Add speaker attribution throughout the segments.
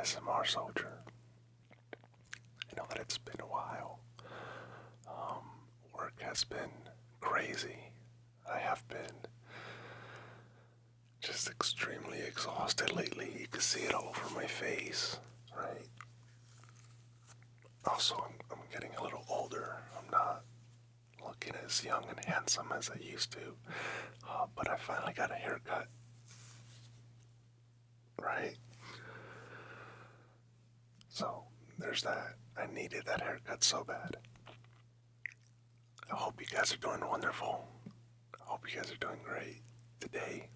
Speaker 1: ASMR Soldier. I know that it's been a while. Work has been crazy. I have been just extremely exhausted lately. You can see it all over my face, right? Also, I'm getting a little older. I'm not looking as young and handsome as I used to. But I finally got a haircut, right? So there's that. I needed that haircut so bad. I hope you guys are doing wonderful. I hope you guys are doing great. Today,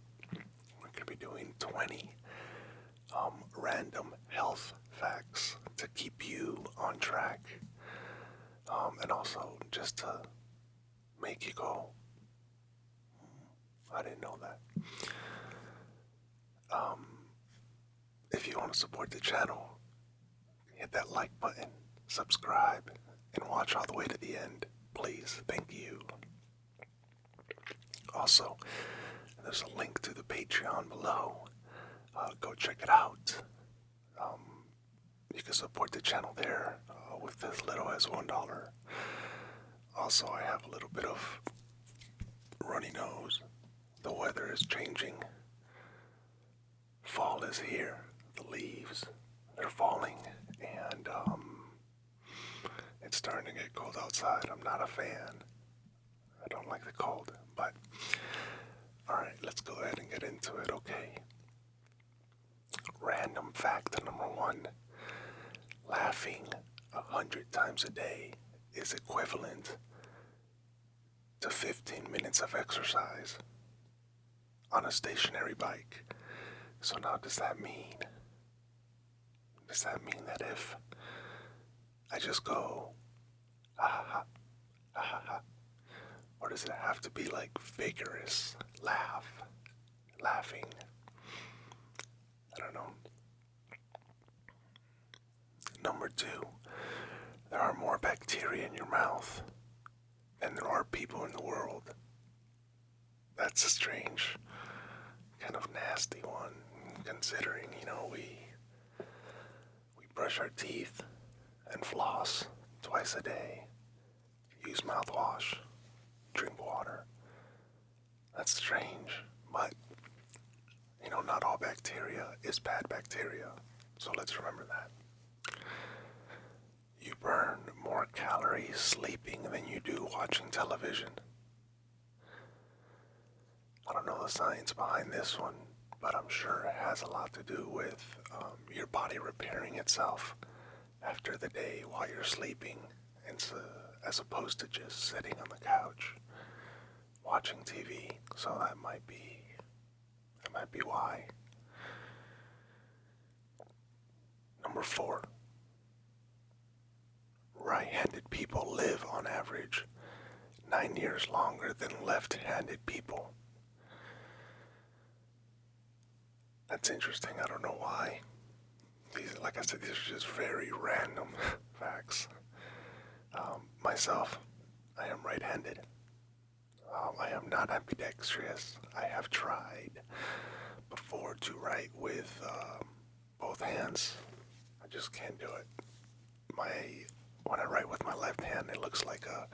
Speaker 1: we're going to be doing 20 random health facts to keep you on track. And also just to make you go, I didn't know that. Um, if you want to support the channel, hit that like button, subscribe, and watch all the way to the end. Please, thank you. Also, there's a link to the Patreon below. Go check it out. You can support the channel there with as little as $1. Also, I have a little bit of runny nose. The weather is changing. Fall is here. The leaves, they're falling, and it's starting to get cold outside. I'm not a fan. I don't like the cold, but alright, let's go ahead and get into it, okay? Random fact number one. Laughing 100 times a day is equivalent to 15 minutes of exercise on a stationary bike. So now does that mean that if I just go ah ha ah ha ha, or does it have to be like vigorous laughing? I don't know. Number two, there are more bacteria in your mouth than there are people in the world. That's a strange, kind of nasty one, considering, we brush our teeth and floss twice a day, use mouthwash, drink water. That's strange, but, not all bacteria is bad bacteria, so let's remember that. You burn more calories sleeping than you do watching television. I don't know the science behind this one, but I'm sure it has a lot to do with your body repairing itself after the day while you're sleeping, as opposed to just sitting on the couch watching TV. So that might be why. Number four, right-handed people live on average 9 years longer than left-handed people. That's interesting. I don't know why. Like I said, these are just very random facts. Myself, I am right-handed. I am not ambidextrous. I have tried before to write with both hands. I just can't do it. When I write with my left hand, it looks like a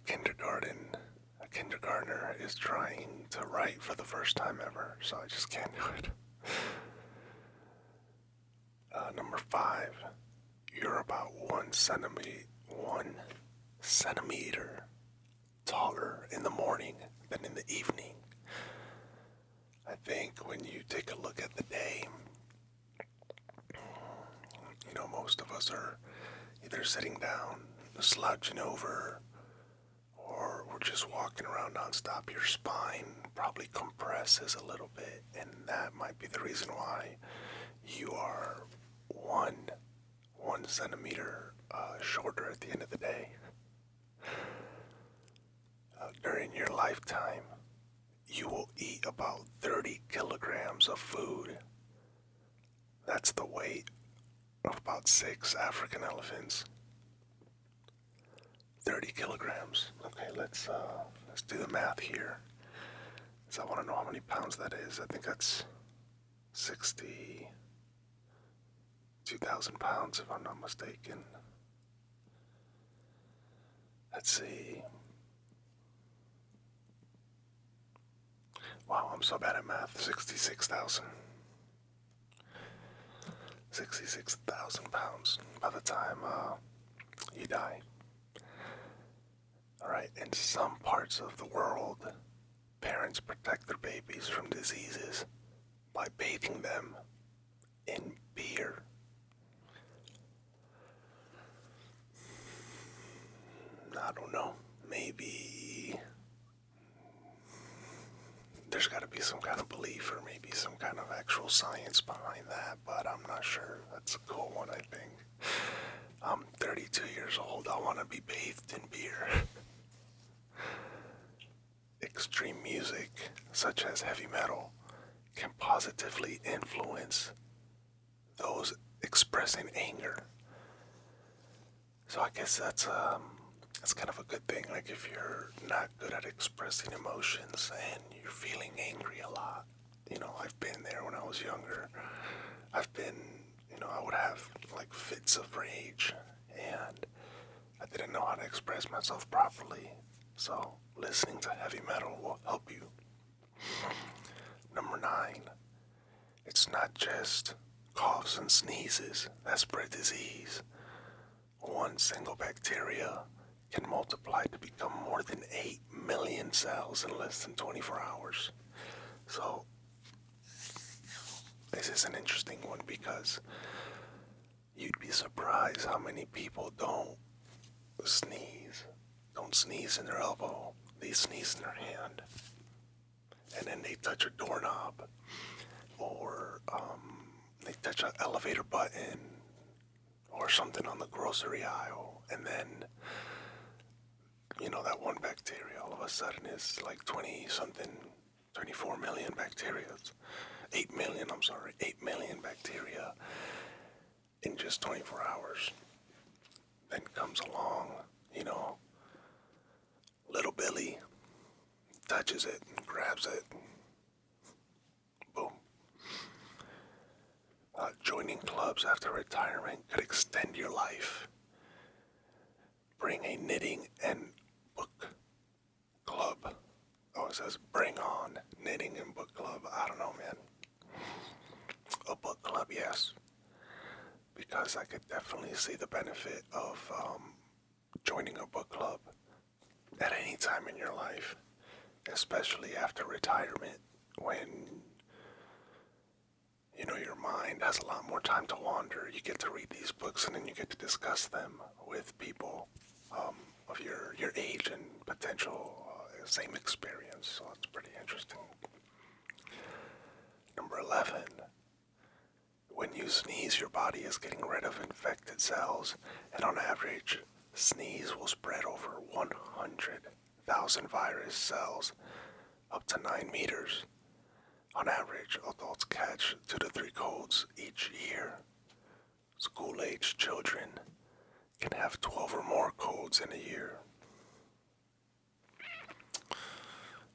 Speaker 1: kindergartner is trying to write for the first time ever, so I just can't do it. Number five, you're about 1 centimeter taller in the morning than in the evening. I think when you take a look at the day, most of us are either sitting down, slouching over, or we're just walking around nonstop. Your spine probably compresses a little bit, and that might be the reason why you are one centimeter shorter at the end of the day. During your lifetime, you will eat about 30 kilograms of food. That's the weight of about 6 African elephants. 30 kilograms. Okay, let's do the math here. So I want to know how many pounds that is. I think that's 60. 2,000 pounds if I'm not mistaken. Let's see. Wow, I'm so bad at math. 66,000. 66,000 pounds by the time you die. Alright, in some parts of the world, parents protect their babies from diseases by bathing them in beer. I don't know. Maybe there's got to be some kind of belief or maybe some kind of actual science behind that, but I'm not sure. That's a cool one, I think. I'm 32 years old. I want to be bathed in beer. Extreme music, such as heavy metal, can positively influence those expressing anger. So I guess that's kind of a good thing. Like if you're not good at expressing emotions and you're feeling angry a lot, I've been there when I was younger. I've been, I would have like fits of rage and I didn't know how to express myself properly. So listening to heavy metal will help you. Number 9, it's not just coughs and sneezes that spread disease. One single bacteria can multiply to become more than 8 million cells in less than 24 hours. So, this is an interesting one because you'd be surprised how many people don't sneeze in their elbow, they sneeze in their hand. And then they touch a doorknob, or they touch an elevator button, or something on the grocery aisle, and then that one bacteria all of a sudden is like 20 something, 24 million bacteria. 8 million, 8 million bacteria in just 24 hours. Then comes along, little Billy, touches it and grabs it. Boom. Joining clubs after retirement could extend your life. Bring a knitting and book club. Oh, it says bring on knitting and book club. I don't know, man. A book club, yes. Because I could definitely see the benefit of joining a book club at any time in your life, especially after retirement when your mind has a lot more time to wander. You get to read these books and then you get to discuss them with people of your age and potential same experience. So it's pretty interesting. Number 11. When you sneeze, your body is getting rid of infected cells, and on average, sneeze will spread over 100,000 virus cells up to 9 meters. On average, adults catch 2 to 3 colds each year. School-aged children can have 12 or more colds in a year.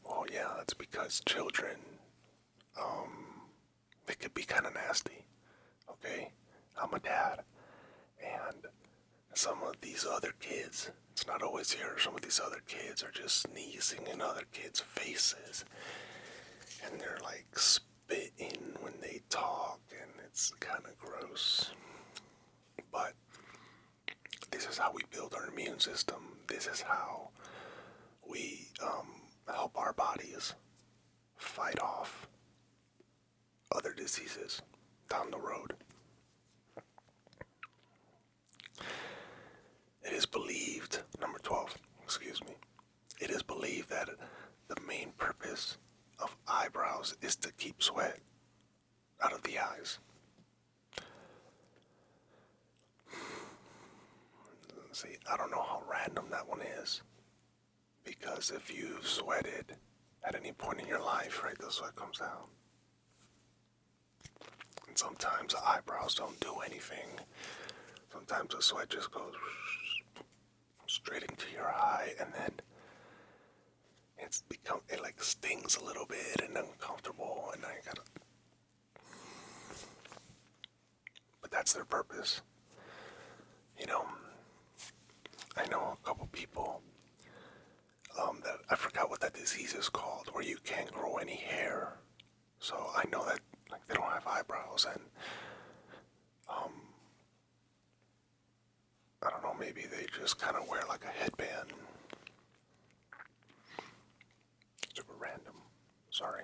Speaker 1: Well, yeah, that's because children, they could be kind of nasty, okay? I'm a dad, and some of these other kids, it's not always here, some of these other kids are just sneezing in other kids' faces, and they're like spitting when they talk, and it's kind of gross. But this is how we build our immune system. This is how we help our bodies fight off other diseases down the road. It is believed, number 12, it is believed that the main purpose of eyebrows is to keep sweat out of the eyes. See, I don't know how random that one is, because if you've sweated at any point in your life, right, the sweat comes out. And sometimes the eyebrows don't do anything. Sometimes the sweat just goes straight into your eye, and then it like stings a little bit and uncomfortable, and I gotta. But that's their purpose. You know, I know a couple people that I forgot what that disease is called, where you can't grow any hair. So I know that like they don't have eyebrows, and um, I don't know, maybe they just kind of wear like a headband. Super random. Sorry.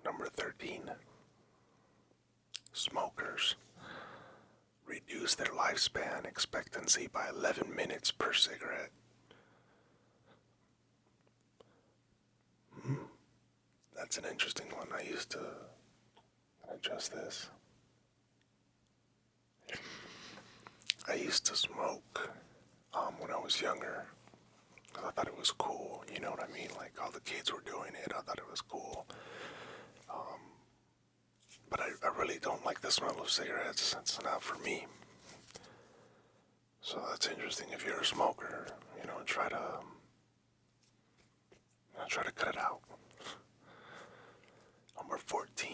Speaker 1: Number 13. Smokers reduce their lifespan expectancy by 11 minutes per cigarette. That's an interesting one. I used to adjust this. I used to smoke when I was younger because I thought it was cool. You know what I mean? Like all the kids were doing it. I thought it was cool. But I really don't like the smell of cigarettes. It's not for me. So that's interesting. If you're a smoker, try to cut it out. Number 14.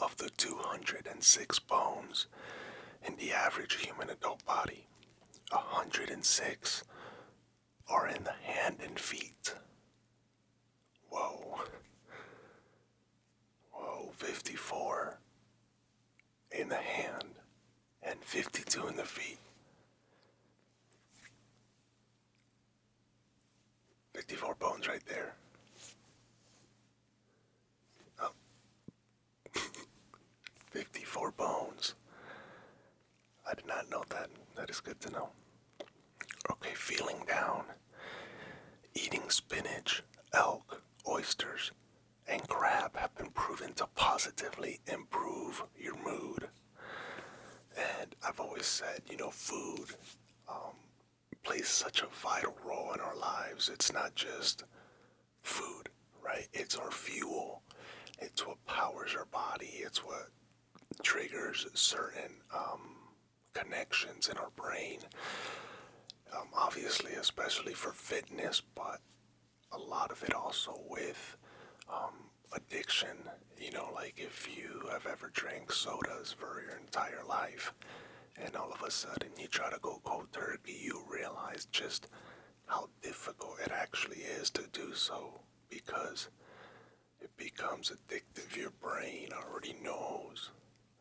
Speaker 1: Of the 206 bones in the average human adult body, 106 are in the hand and feet. Whoa. Whoa, 54 in the hand and 52 in the feet. 54 bones right there. Oh. 54 bones. I did not know that. That is good to know. Okay, feeling down. Eating spinach, elk, oysters, and crab have been proven to positively improve your mood. And I've always said, food plays such a vital role in our lives. It's not just food, right? It's our fuel. It's what powers our body. It's what triggers certain connections in our brain. Obviously, especially for fitness, but a lot of it also with addiction. Like if you have ever drank sodas for your entire life, and all of a sudden you try to go cold turkey, you realize just how difficult it actually is to do so because it becomes addictive. Your brain already knows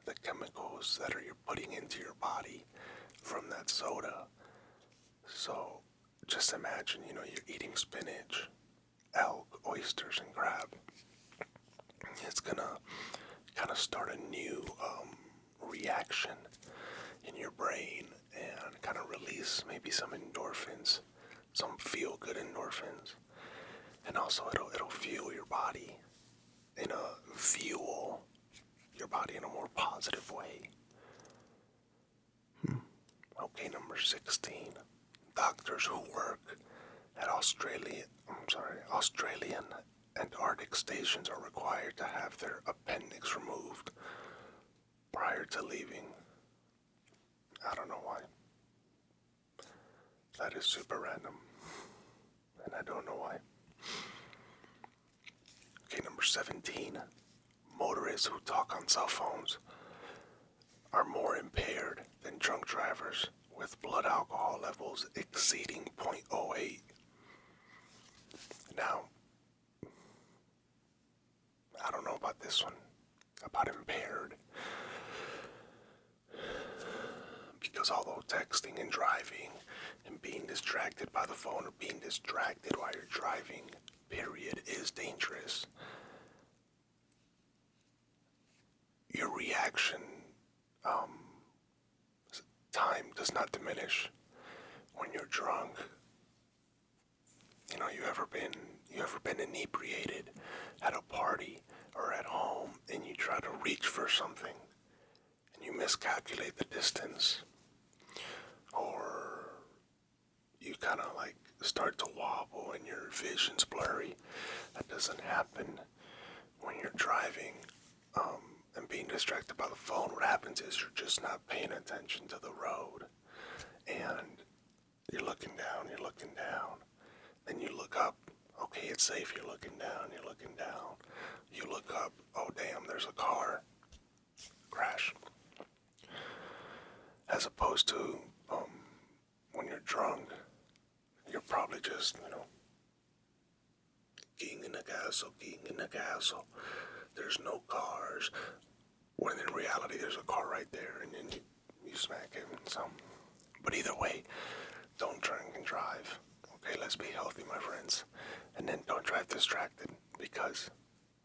Speaker 1: the chemicals that you're putting into your body from that soda. So just imagine, you're eating spinach, elk, oysters, and crab. It's gonna kind of start a new reaction in your brain and kind of release maybe some endorphins, some feel-good endorphins, and also it'll fuel your body fuel your body in a more positive way. Okay, number 16. Doctors who work at Australian and Arctic stations are required to have their appendix removed prior to leaving. I don't know why. That is super random. And I don't know why. Okay, number 17. Motorists who talk on cell phones are more impaired than drunk drivers with blood alcohol levels exceeding .08. Now, I don't know about this one, about impaired. Because although texting and driving and being distracted by the phone or being distracted while you're driving, period, is dangerous, your reaction time does not diminish when you're drunk. You ever been inebriated at a party or at home and you try to reach for something and you miscalculate the distance, or you kind of like start to wobble and your vision's blurry? That doesn't happen when you're driving and being distracted by the phone. What happens is you're just not paying attention to the road, and you're looking down, then you look up. Okay, it's safe. You're looking down. You're looking down. You look up. Oh, damn, there's a car. Crash. As opposed to when you're drunk, you're probably just, getting in the castle, getting in the castle. There's no cars. When in reality, there's a car right there, and then you smack it. So, but either way, don't drink and drive. Okay, let's be healthy, my friends. And then don't drive distracted, because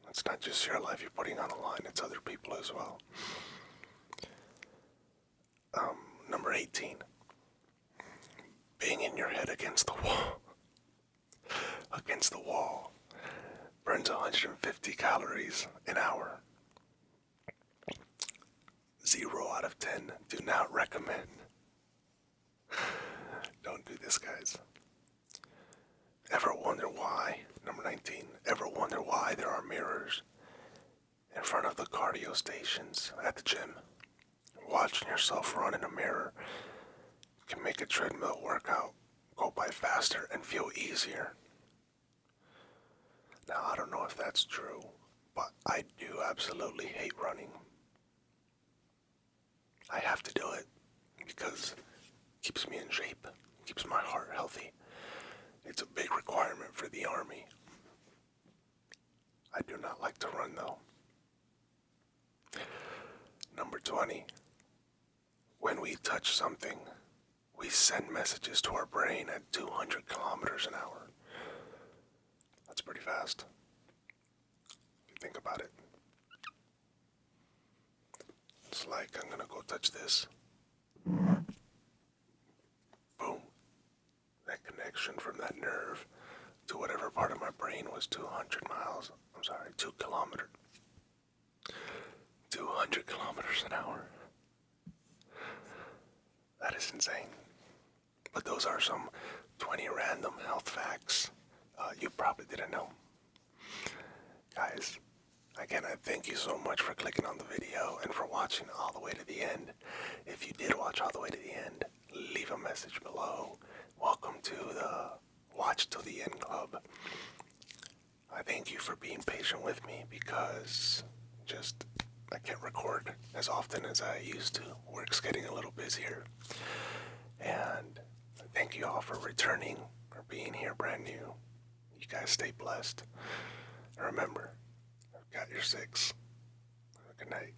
Speaker 1: it's not just your life you're putting on the line, it's other people as well. Number 18. Banging your head against the wall. Against the wall. Burns 150 calories an hour. 0 out of 10. Do not recommend. Don't do this, guys. Ever wonder why? Number 19. Ever wonder why there are mirrors in front of the cardio stations at the gym? Watching yourself run in a mirror can make a treadmill workout go by faster and feel easier. Now, I don't know if that's true, but I do absolutely hate running. I have to do it because it keeps me in shape, keeps my heart healthy. It's a big requirement for the army. I do not like to run though. Number 20. When we touch something, we send messages to our brain at 200 kilometers an hour. That's pretty fast, if you think about it. It's like, I'm gonna go touch this. Boom. That connection from that nerve to whatever part of my brain was 2 kilometers. 200 kilometers an hour. That is insane. But those are some 20 random health facts you probably didn't know. Guys, again, I thank you so much for clicking on the video and for watching all the way to the end. If you did watch all the way to the end, leave a message below. Welcome to the Watch Till the End Club. I thank you for being patient with me because I can't record as often as I used to. Work's getting a little busier. And thank you all for returning, for being here brand new. You guys stay blessed. And remember, I've got your 6. Good night.